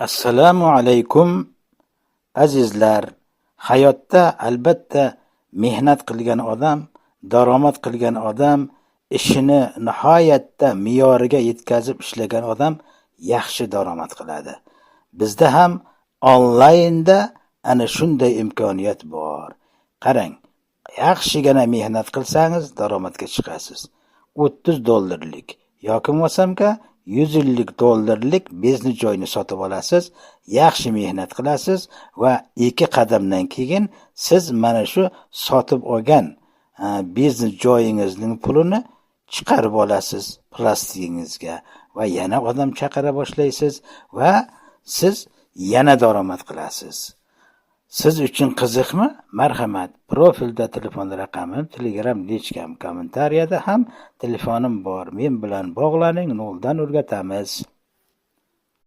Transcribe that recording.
Assalomu alaykum azizlar. Hayotda albatta mehnat qilgan odam, daromad qilgan odam, ishini nihoyatda me'yoriga yetkazib ishlagan odam yaxshi daromad qiladi. Bizda ham onlaynda ana shunday imkoniyat bor. Qarang, yaxshigina mehnat qilsangiz daromadga chiqasiz. $30 yoki bo'lmasa $100 biznes joyni sotib olasiz, yaxshi mehnat qilasiz va 2 qadamdan keyin siz mana shu sotib olgan biznes joyingizning pulini chiqarib olasiz plastigingizga va yana odam chaqira boshlaysiz va siz yana daromad qilasiz. Siz uchun qiziqmi? Marhamat, profilda telefon raqamim, Telegram lichkam, kommentariyada ham telefonim bor. Men bilan bog'laning, noldan o'rgatamiz.